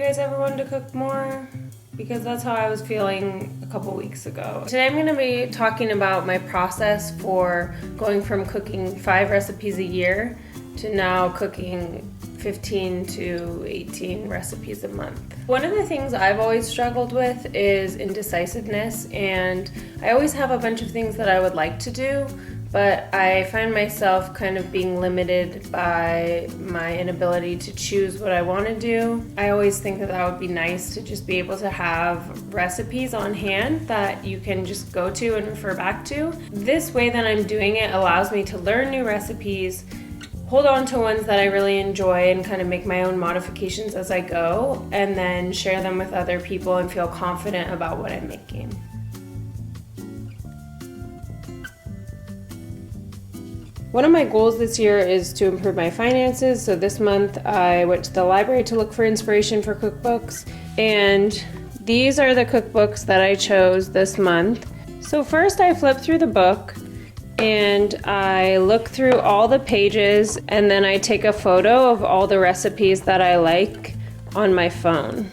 guys ever wanted to cook more? Because that's how I was feeling a couple weeks ago. Today I'm gonna be talking about my process for going from cooking 5 recipes a year to now cooking 15 to 18 recipes a month. One of the things I've always struggled with is indecisiveness, and I always have a bunch of things that I would like to do, but I find myself kind of being limited by my inability to choose what I want to do. I always think that that would be nice to just be able to have recipes on hand that you can just go to and refer back to. This way that I'm doing it allows me to learn new recipes, hold on to ones that I really enjoy and kind of make my own modifications as I go, and then share them with other people and feel confident about what I'm making. One of my goals this year is to improve my finances, so this month I went to the library to look for inspiration for cookbooks, and these are the cookbooks that I chose this month. So first I flip through the book and I look through all the pages, and then I take a photo of all the recipes that I like on my phone.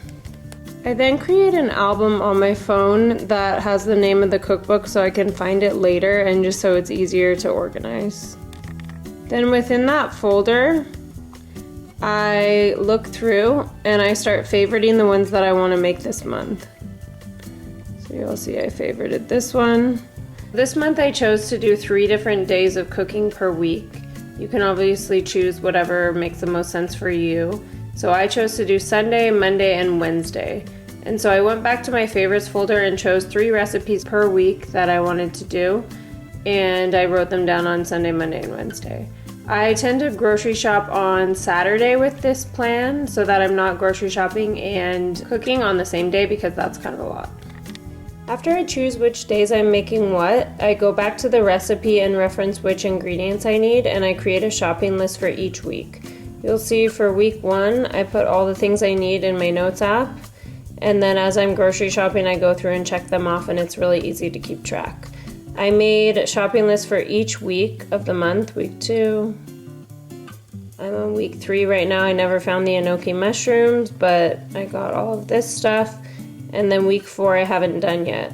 I then create an album on my phone that has the name of the cookbook so I can find it later and just so it's easier to organize. Then within that folder, I look through and I start favoriting the ones that I want to make this month. So you'll see I favorited this one. This month I chose to do 3 different days of cooking per week. You can obviously choose whatever makes the most sense for you. So I chose to do Sunday, Monday, and Wednesday. And so I went back to my favorites folder and chose 3 recipes per week that I wanted to do, and I wrote them down on Sunday, Monday, and Wednesday. I tend to grocery shop on Saturday with this plan so that I'm not grocery shopping and cooking on the same day, because that's kind of a lot. After I choose which days I'm making what, I go back to the recipe and reference which ingredients I need, and I create a shopping list for each week. You'll see for week 1, I put all the things I need in my notes app, and then as I'm grocery shopping, I go through and check them off, and it's really easy to keep track. I made a shopping list for each week of the month. Week 2. I'm on week 3 right now. I never found the enoki mushrooms, but I got all of this stuff. And then week 4 I haven't done yet.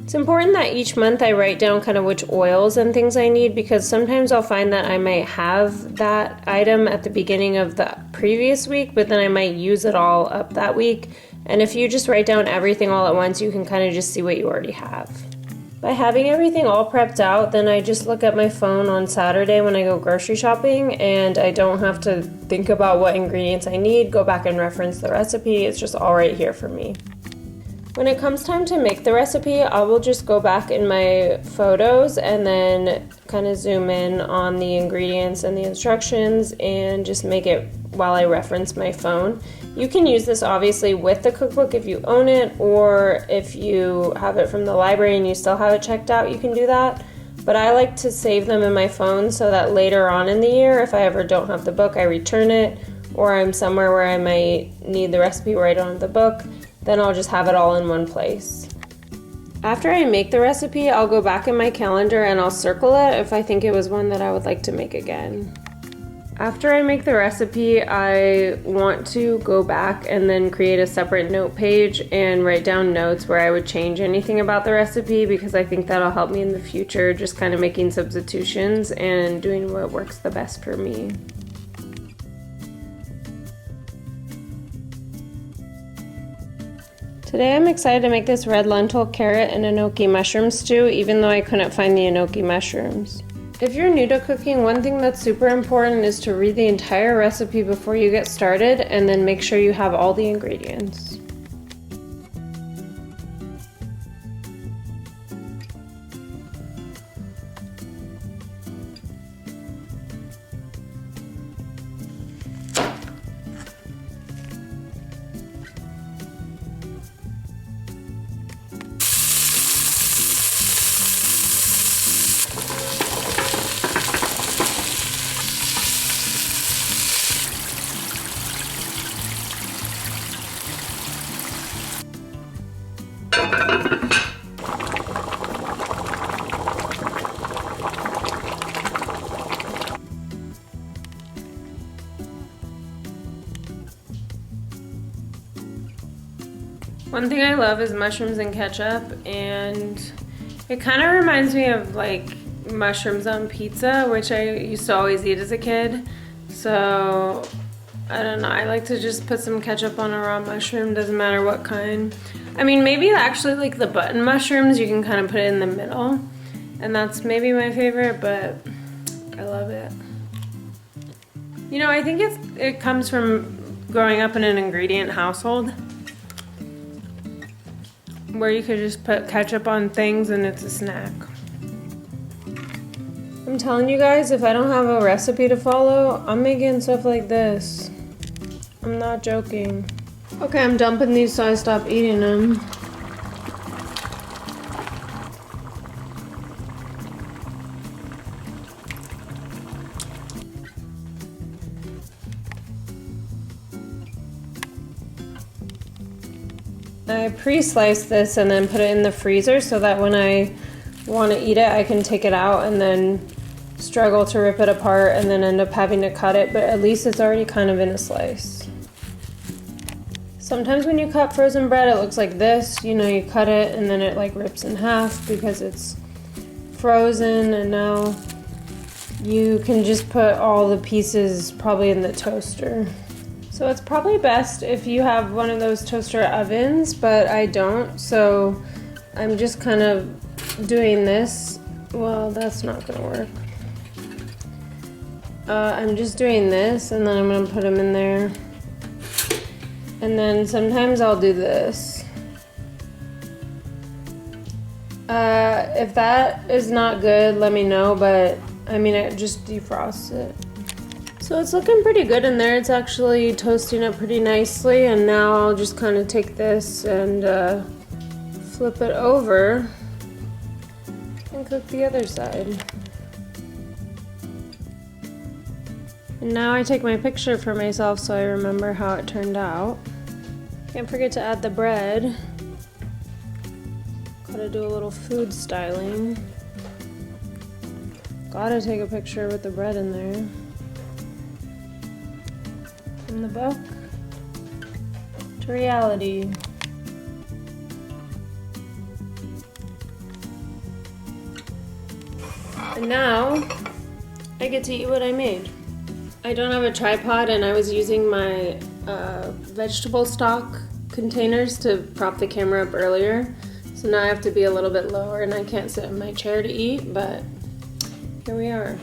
It's important that each month I write down kind of which oils and things I need, because sometimes I'll find that I might have that item at the beginning of the previous week, but then I might use it all up that week. And if you just write down everything all at once, you can kind of just see what you already have. By having everything all prepped out, then I just look at my phone on Saturday when I go grocery shopping, and I don't have to think about what ingredients I need, go back and reference the recipe. It's just all right here for me. When it comes time to make the recipe, I will just go back in my photos and then kind of zoom in on the ingredients and the instructions and just make it while I reference my phone. You can use this obviously with the cookbook if you own it, or if you have it from the library and you still have it checked out, you can do that. But I like to save them in my phone so that later on in the year, if I ever don't have the book, I return it, or I'm somewhere where I might need the recipe where I don't have the book, then I'll just have it all in one place. After I make the recipe, I'll go back in my calendar and I'll circle it if I think it was one that I would like to make again. After I make the recipe, I want to go back and then create a separate note page and write down notes where I would change anything about the recipe, because I think that'll help me in the future, just kind of making substitutions and doing what works the best for me. Today I'm excited to make this red lentil, carrot, and enoki mushroom stew, even though I couldn't find the enoki mushrooms. If you're new to cooking, one thing that's super important is to read the entire recipe before you get started, and then make sure you have all the ingredients. One thing I love is mushrooms and ketchup, and it kind of reminds me of like mushrooms on pizza, which I used to always eat as a kid. So I don't know, I like to just put some ketchup on a raw mushroom, doesn't matter what kind. I mean, maybe actually like the button mushrooms, you can kind of put it in the middle, and that's maybe my favorite, but I love it. You know, I think it comes from growing up in an ingredient household where you could just put ketchup on things and it's a snack. I'm telling you guys, if I don't have a recipe to follow, I'm making stuff like this. I'm not joking. Okay, I'm dumping these so I stop eating them. I pre-sliced this and then put it in the freezer so that when I want to eat it, I can take it out and then struggle to rip it apart and then end up having to cut it, but at least it's already kind of in a slice. Sometimes when you cut frozen bread, it looks like this. You know, you cut it and then it like rips in half because it's frozen, and now you can just put all the pieces probably in the toaster. So it's probably best if you have one of those toaster ovens, but I don't, so I'm just kind of doing this. Well, that's not gonna work. I'm just doing this, and then I'm gonna put them in there. And then sometimes I'll do this. If that is not good, let me know, but I mean, it just defrosts it. So it's looking pretty good in there. It's actually toasting up pretty nicely, and now I'll just kind of take this and flip it over and cook the other side. And now I take my picture for myself so I remember how it turned out. Can't forget to add the bread. Gotta do a little food styling. Gotta take a picture with the bread in there. From the book to reality. And now I get to eat what I made. I don't have a tripod, and I was using my vegetable stock containers to prop the camera up earlier. So now I have to be a little bit lower and I can't sit in my chair to eat, but here we are.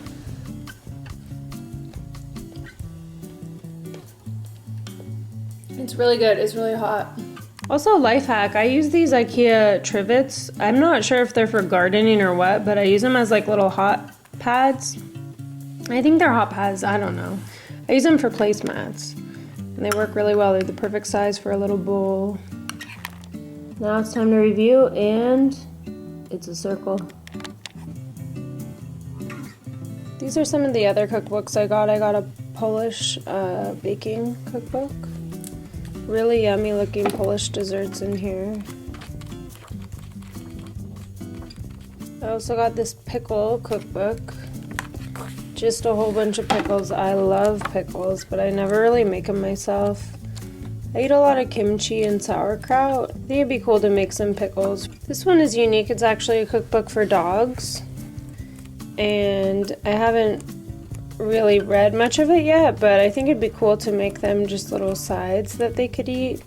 It's really good, it's really hot. Also, life hack, I use these IKEA trivets. I'm not sure if they're for gardening or what, but I use them as like little hot pads. I think they're hot pads, I don't know. I use them for placemats, and they work really well. They're the perfect size for a little bowl. Now it's time to review, and it's a circle. These are some of the other cookbooks I got. I got a Polish baking cookbook. Really yummy looking Polish desserts in here. I also got this pickle cookbook. Just a whole bunch of pickles. I love pickles, but I never really make them myself. I eat a lot of kimchi and sauerkraut. I think it'd be cool to make some pickles. This one is unique. It's actually a cookbook for dogs. And I haven't really read much of it yet, but I think it'd be cool to make them just little sides that they could eat.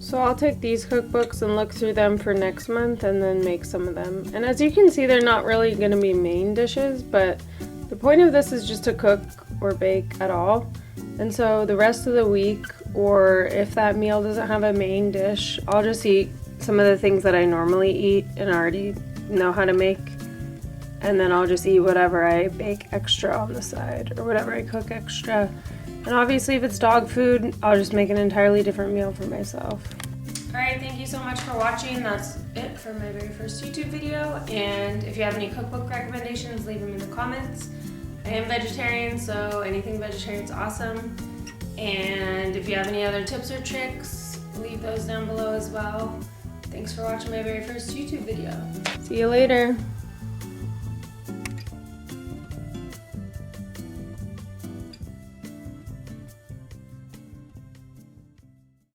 So I'll take these cookbooks and look through them for next month and then make some of them. And as you can see, they're not really going to be main dishes, but the point of this is just to cook or bake at all. And so the rest of the week, or if that meal doesn't have a main dish, I'll just eat some of the things that I normally eat and already know how to make. And then I'll just eat whatever I bake extra on the side, or whatever I cook extra. And obviously if it's dog food, I'll just make an entirely different meal for myself. Alright, thank you so much for watching. That's it for my very first YouTube video. And if you have any cookbook recommendations, leave them in the comments. I am vegetarian, so anything vegetarian is awesome. And if you have any other tips or tricks, leave those down below as well. Thanks for watching my very first YouTube video. See you later.